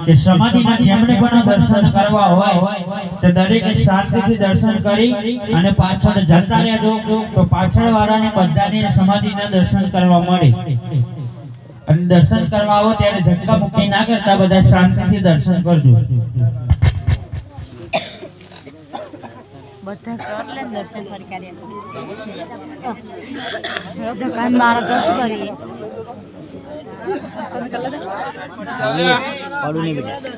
કે સમાધિના જેમણે પણ દર્શન કરવા હોય તો દરેક શાંતિથી દર્શન કરી અને પાછળ જતા રહેજો તો પાછળ વાળાને બધાને સમાધિના દર્શન કરવા મળે અને દર્શન કરવા આવો ત્યારે ધક્કા મુક્કી ના કરતા બધા શાંતિથી દર્શન કરજો બધા કર લે દર્શન ફરી કર્યા ધક્કા મારા દર્શન કરીએ પાડું નહીં બેટા